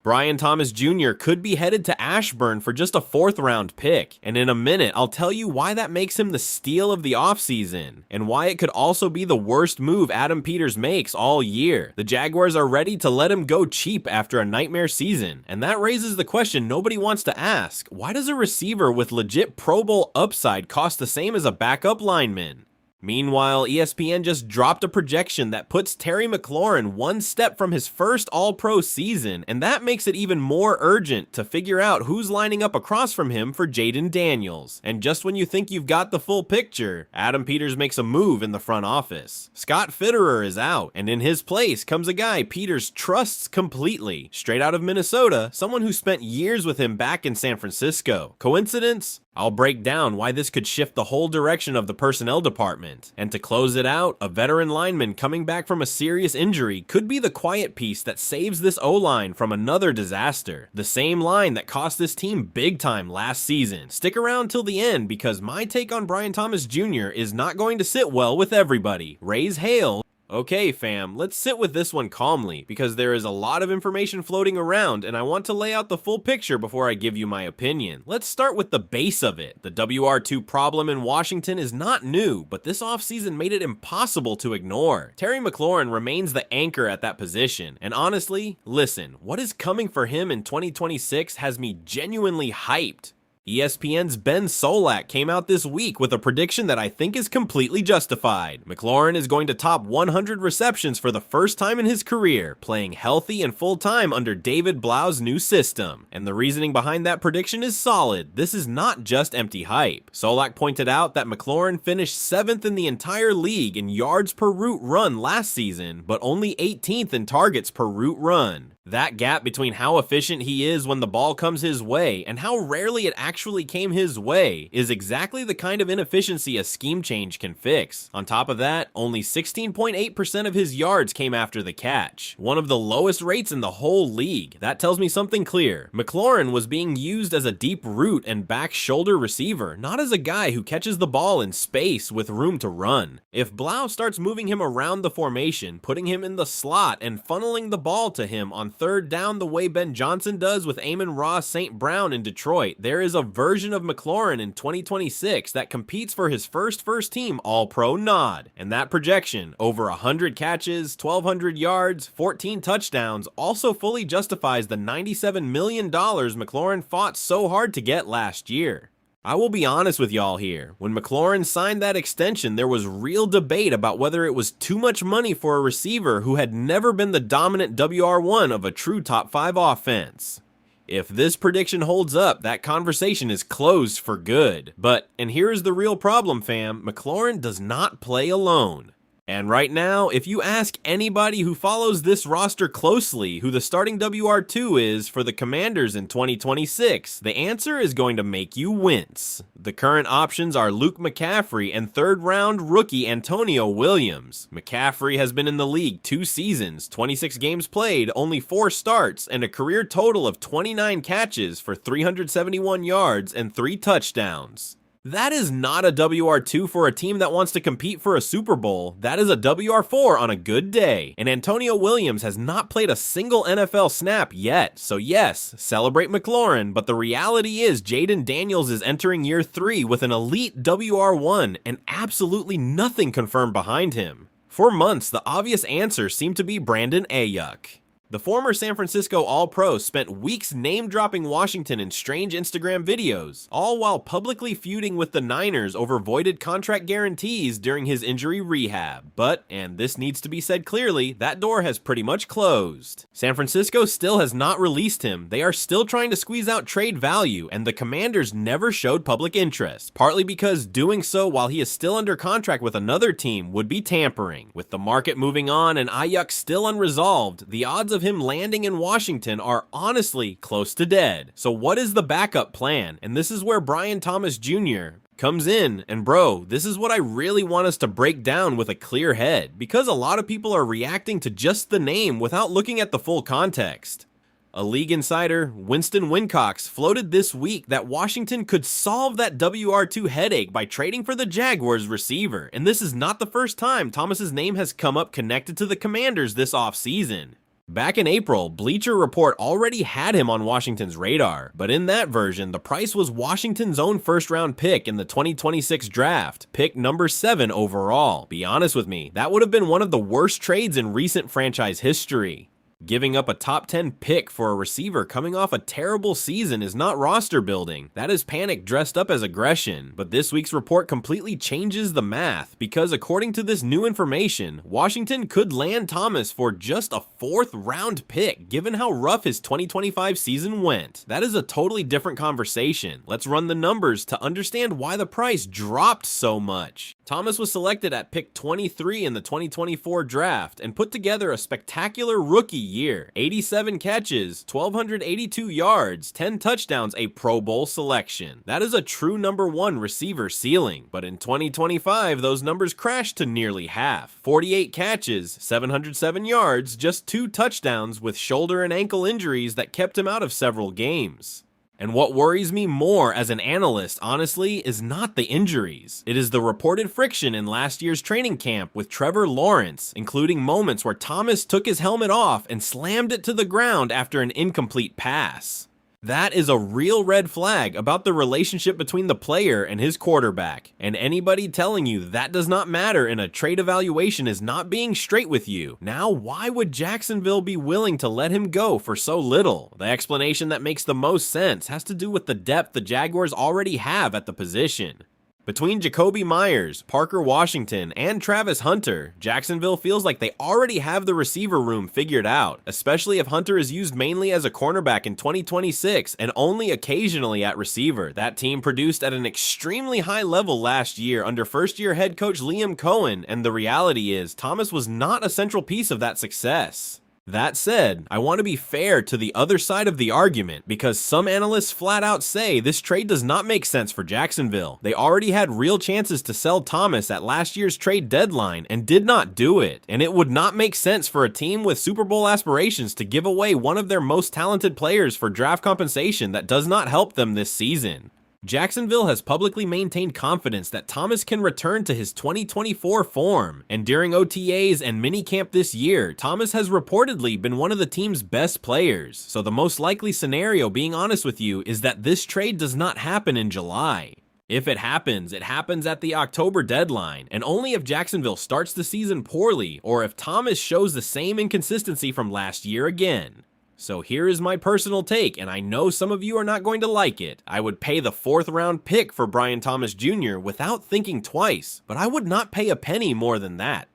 Brian Thomas Jr. could be headed to Ashburn for just a 4th round pick, and in a minute I'll tell you why that makes him the steal of the offseason, and why it could also be the worst move Adam Peters makes all year. The Jaguars are ready to let him go cheap after a nightmare season, and that raises the question nobody wants to ask: why does a receiver with legit Pro Bowl upside cost the same as a backup lineman? Meanwhile, ESPN just dropped a projection that puts Terry McLaurin one step from his first All-Pro season, and that makes it even more urgent to figure out who's lining up across from him for Jaden Daniels. And just when you think you've got the full picture, Adam Peters makes a move in the front office. Scott Fitterer is out, and in his place comes a guy Peters trusts completely. Straight out of Minnesota, someone who spent years with him back in San Francisco. Coincidence? I'll break down why this could shift the whole direction of the personnel department. And to close it out, a veteran lineman coming back from a serious injury could be the quiet piece that saves this O-line from another disaster. The same line that cost this team big time last season. Stick around till the end because my take on Brian Thomas Jr. is not going to sit well with everybody. Raise hail. Okay fam, let's sit with this one calmly, because there is a lot of information floating around and I want to lay out the full picture before I give you my opinion. Let's start with the base of it. The WR2 problem in Washington is not new, but this offseason made it impossible to ignore. Terry McLaurin remains the anchor at that position, and honestly, listen, what is coming for him in 2026 has me genuinely hyped. ESPN's Ben Solak came out this week with a prediction that I think is completely justified. McLaurin is going to top 100 receptions for the first time in his career, playing healthy and full-time under David Blau's new system. And the reasoning behind that prediction is solid. This is not just empty hype. Solak pointed out that McLaurin finished 7th in the entire league in yards per route run last season, but only 18th in targets per route run. That gap between how efficient he is when the ball comes his way and how rarely it actually came his way is exactly the kind of inefficiency a scheme change can fix. On top of that, only 16.8% of his yards came after the catch, one of the lowest rates in the whole league. That tells me something clear. McLaurin was being used as a deep route and back shoulder receiver, not as a guy who catches the ball in space with room to run. If Blau starts moving him around the formation, putting him in the slot and funneling the ball to him on 3rd down the way Ben Johnson does with Amon-Ra St. Brown in Detroit, there is a version of McLaurin in 2026 that competes for his first team All-Pro nod. And that projection, over 100 catches, 1,200 yards, 14 touchdowns, also fully justifies the $97 million McLaurin fought so hard to get last year. I will be honest with y'all here. When McLaurin signed that extension, there was real debate about whether it was too much money for a receiver who had never been the dominant WR1 of a true top 5 offense. If this prediction holds up, that conversation is closed for good. But, and here's the real problem fam, McLaurin does not play alone. And right now, if you ask anybody who follows this roster closely who the starting WR2 is for the Commanders in 2026, the answer is going to make you wince. The current options are Luke McCaffrey and 3rd round rookie Antonio Williams. McCaffrey has been in the league 2 seasons, 26 games played, only 4 starts, and a career total of 29 catches for 371 yards and 3 touchdowns. That is not a WR2 for a team that wants to compete for a Super Bowl. That is a WR4 on a good day. And Antonio Williams has not played a single NFL snap yet. So yes, celebrate McLaurin, but the reality is Jaden Daniels is entering year 3 with an elite WR1 and absolutely nothing confirmed behind him. For months, the obvious answer seemed to be Brandon Ayuk. The former San Francisco All-Pro spent weeks name-dropping Washington in strange Instagram videos, all while publicly feuding with the Niners over voided contract guarantees during his injury rehab. But, and this needs to be said clearly, that door has pretty much closed. San Francisco still has not released him. They are still trying to squeeze out trade value, and the Commanders never showed public interest, partly because doing so while he is still under contract with another team would be tampering. With the market moving on and Ayuk still unresolved, the odds of him landing in Washington are honestly close to dead. So what is the backup plan? And this is where Brian Thomas Jr. comes in, and bro, this is what I really want us to break down with a clear head, because a lot of people are reacting to just the name without looking at the full context. A league insider, Winston Wincox, floated this week that Washington could solve that WR2 headache by trading for the Jaguars receiver, and this is not the first time Thomas's name has come up connected to the Commanders this offseason. Back in April, Bleacher Report already had him on Washington's radar, but in that version, the price was Washington's own first-round pick in the 2026 draft, pick number 7 overall. Be honest with me, that would have been one of the worst trades in recent franchise history. Giving up a top 10 pick for a receiver coming off a terrible season is not roster building. That is panic dressed up as aggression. But this week's report completely changes the math because according to this new information, Washington could land Thomas for just a 4th round pick given how rough his 2025 season went. That is a totally different conversation. Let's run the numbers to understand why the price dropped so much. Thomas was selected at pick 23 in the 2024 draft and put together a spectacular rookie year. 87 catches, 1,282 yards, 10 touchdowns, a Pro Bowl selection. That is a true number 1 receiver ceiling, but in 2025, those numbers crashed to nearly half. 48 catches, 707 yards, just 2 touchdowns with shoulder and ankle injuries that kept him out of several games. And what worries me more as an analyst, honestly, is not the injuries. It is the reported friction in last year's training camp with Trevor Lawrence, including moments where Thomas took his helmet off and slammed it to the ground after an incomplete pass. That is a real red flag about the relationship between the player and his quarterback, and anybody telling you that does not matter in a trade evaluation is not being straight with you. Now, why would Jacksonville be willing to let him go for so little? The explanation that makes the most sense has to do with the depth the Jaguars already have at the position. Between Jacoby Myers, Parker Washington, and Travis Hunter, Jacksonville feels like they already have the receiver room figured out, especially if Hunter is used mainly as a cornerback in 2026 and only occasionally at receiver. That team produced at an extremely high level last year under first-year head coach Liam Cohen, and the reality is Thomas was not a central piece of that success. That said, I want to be fair to the other side of the argument because some analysts flat out say this trade does not make sense for Jacksonville. They already had real chances to sell Thomas at last year's trade deadline and did not do it. And it would not make sense for a team with Super Bowl aspirations to give away one of their most talented players for draft compensation that does not help them this season. Jacksonville has publicly maintained confidence that Thomas can return to his 2024 form, and during OTAs and minicamp this year, Thomas has reportedly been one of the team's best players, so the most likely scenario, being honest with you, is that this trade does not happen in July. If it happens at the October deadline, and only if Jacksonville starts the season poorly, or if Thomas shows the same inconsistency from last year again. So here is my personal take, and I know some of you are not going to like it. I would pay the 4th round pick for Brian Thomas Jr. without thinking twice, but I would not pay a penny more than that.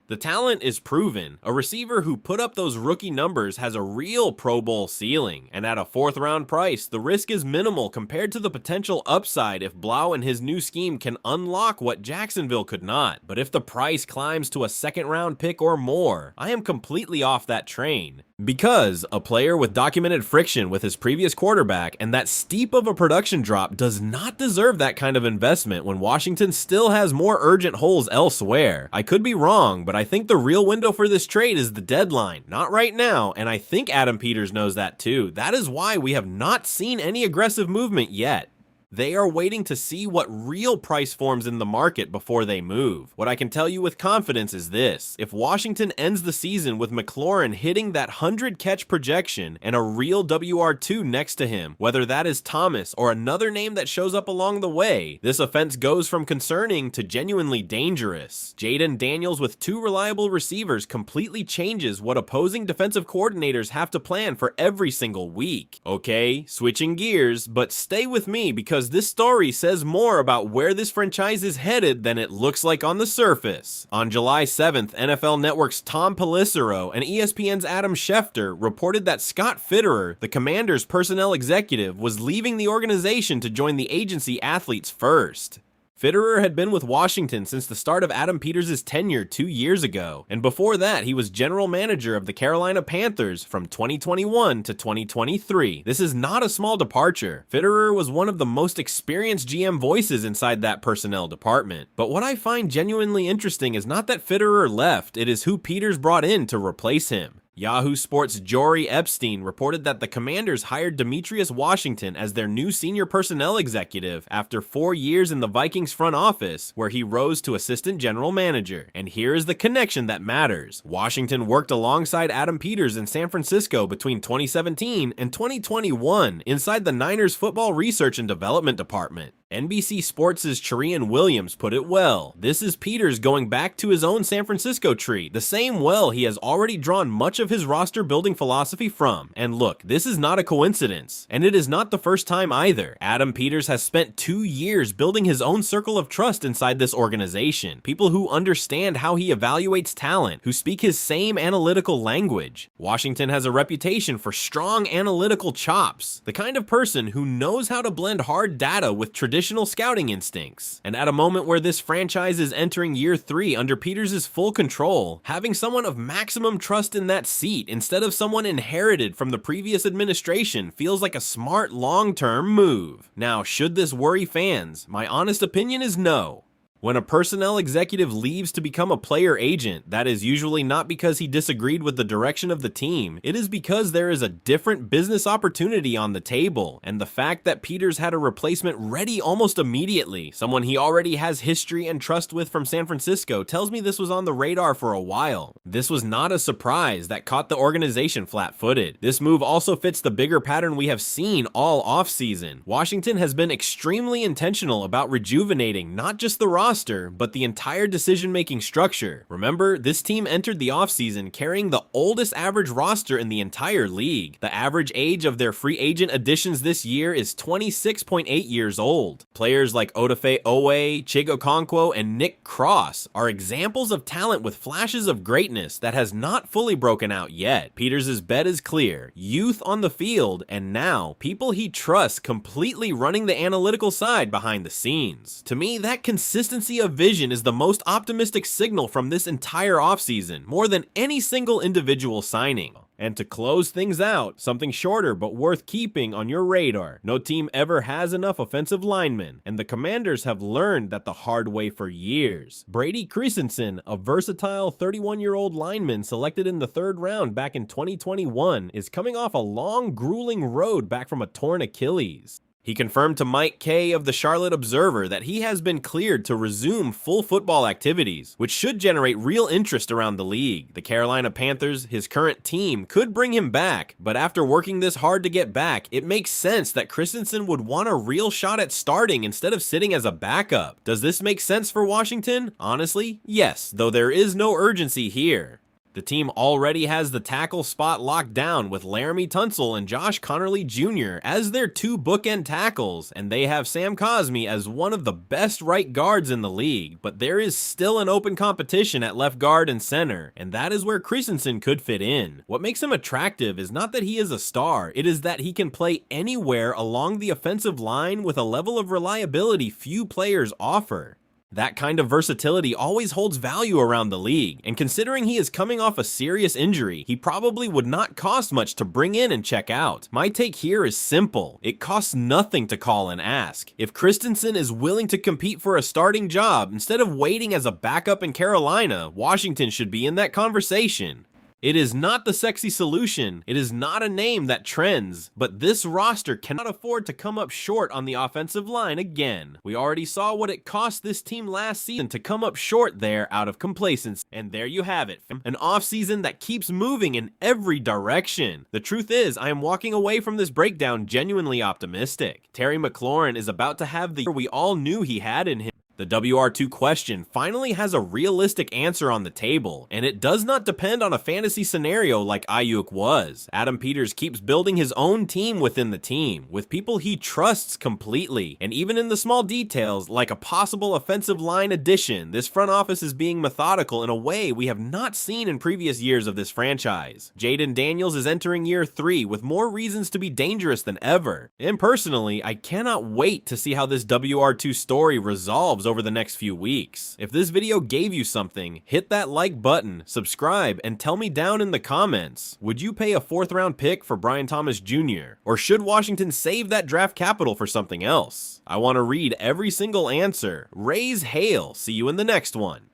The talent is proven. A receiver who put up those rookie numbers has a real Pro Bowl ceiling, and at a 4th round price, the risk is minimal compared to the potential upside if Blau and his new scheme can unlock what Jacksonville could not. But if the price climbs to a 2nd round pick or more, I am completely off that train. Because a player with documented friction with his previous quarterback and that steep of a production drop does not deserve that kind of investment when Washington still has more urgent holes elsewhere. I could be wrong, but I think the real window for this trade is the deadline, not right now, and I think Adam Peters knows that too. That is why we have not seen any aggressive movement yet. They are waiting to see what real price forms in the market before they move. What I can tell you with confidence is this: if Washington ends the season with McLaurin hitting that 100-catch projection and a real WR2 next to him, whether that is Thomas or another name that shows up along the way, this offense goes from concerning to genuinely dangerous. Jaden Daniels with 2 reliable receivers completely changes what opposing defensive coordinators have to plan for every single week. Okay, switching gears, but stay with me because this story says more about where this franchise is headed than it looks like on the surface. On July 7th, NFL Network's Tom Pelissero and ESPN's Adam Schefter reported that Scott Fitterer, the Commanders' personnel executive, was leaving the organization to join the agency Athletes First. Fitterer had been with Washington since the start of Adam Peters' tenure 2 years ago, and before that he was general manager of the Carolina Panthers from 2021 to 2023. This is not a small departure. Fitterer was one of the most experienced GM voices inside that personnel department. But what I find genuinely interesting is not that Fitterer left, it is who Peters brought in to replace him. Yahoo Sports' Jory Epstein reported that the Commanders hired Demetrius Washington as their new senior personnel executive after 4 years in the Vikings front office, where he rose to assistant general manager. And here is the connection that matters. Washington worked alongside Adam Peters in San Francisco between 2017 and 2021 inside the Niners Football Research and Development Department. NBC Sports' Cherian Williams put it well. This is Peters going back to his own San Francisco tree, the same well he has already drawn much of his roster building philosophy from. And look, this is not a coincidence, and it is not the first time either. Adam Peters has spent 2 years building his own circle of trust inside this organization, people who understand how he evaluates talent, who speak his same analytical language. Washington has a reputation for strong analytical chops, the kind of person who knows how to blend hard data with traditional scouting instincts. And at a moment where this franchise is entering year 3 under Peters' full control, having someone of maximum trust in that seat instead of someone inherited from the previous administration feels like a smart long-term move. Now, should this worry fans? My honest opinion is no. When a personnel executive leaves to become a player agent, that is usually not because he disagreed with the direction of the team. It is because there is a different business opportunity on the table, and the fact that Peters had a replacement ready almost immediately, someone he already has history and trust with from San Francisco, tells me this was on the radar for a while. This was not a surprise that caught the organization flat-footed. This move also fits the bigger pattern we have seen all offseason. Washington has been extremely intentional about rejuvenating not just the roster, but the entire decision-making structure. Remember, this team entered the offseason carrying the oldest average roster in the entire league. The average age of their free agent additions this year is 26.8 years old. Players like Odafe Owe, Chigo Okonkwo, and Nick Cross are examples of talent with flashes of greatness that has not fully broken out yet. Peters' bet is clear: youth on the field, and now people he trusts completely running the analytical side behind the scenes. To me, that consistency of vision is the most optimistic signal from this entire offseason, more than any single individual signing. And to close things out, something shorter but worth keeping on your radar. No team ever has enough offensive linemen, and the Commanders have learned that the hard way for years. Brady Christensen, a versatile 31-year-old lineman selected in the 3rd round back in 2021, is coming off a long, grueling road back from a torn Achilles. He confirmed to Mike Kay of the Charlotte Observer that he has been cleared to resume full football activities, which should generate real interest around the league. The Carolina Panthers, his current team, could bring him back, but after working this hard to get back, it makes sense that Christensen would want a real shot at starting instead of sitting as a backup. Does this make sense for Washington? Honestly, yes, though there is no urgency here. The team already has the tackle spot locked down with Laramie Tunsil and Josh Connerly Jr. as their 2 bookend tackles, and they have Sam Cosmi as one of the best right guards in the league, but there is still an open competition at left guard and center, and that is where Christensen could fit in. What makes him attractive is not that he is a star, it is that he can play anywhere along the offensive line with a level of reliability few players offer. That kind of versatility always holds value around the league, and considering he is coming off a serious injury, he probably would not cost much to bring in and check out. My take here is simple: it costs nothing to call and ask. If Christensen is willing to compete for a starting job instead of waiting as a backup in Carolina, Washington should be in that conversation. It is not the sexy solution, it is not a name that trends, but this roster cannot afford to come up short on the offensive line again. We already saw what it cost this team last season to come up short there out of complacency. And there you have it, an offseason that keeps moving in every direction. The truth is, I am walking away from this breakdown genuinely optimistic. Terry McLaurin is about to have the year we all knew he had in him. The WR2 question finally has a realistic answer on the table, and it does not depend on a fantasy scenario like Ayuk was. Adam Peters keeps building his own team within the team, with people he trusts completely, and even in the small details, like a possible offensive line addition, this front office is being methodical in a way we have not seen in previous years of this franchise. Jaden Daniels is entering year 3 with more reasons to be dangerous than ever, and personally, I cannot wait to see how this WR2 story resolves over the next few weeks. If this video gave you something, hit that like button, subscribe, and tell me down in the comments, would you pay a 4th round pick for Brian Thomas Jr.? Or should Washington save that draft capital for something else? I want to read every single answer. Raise hail. See you in the next one.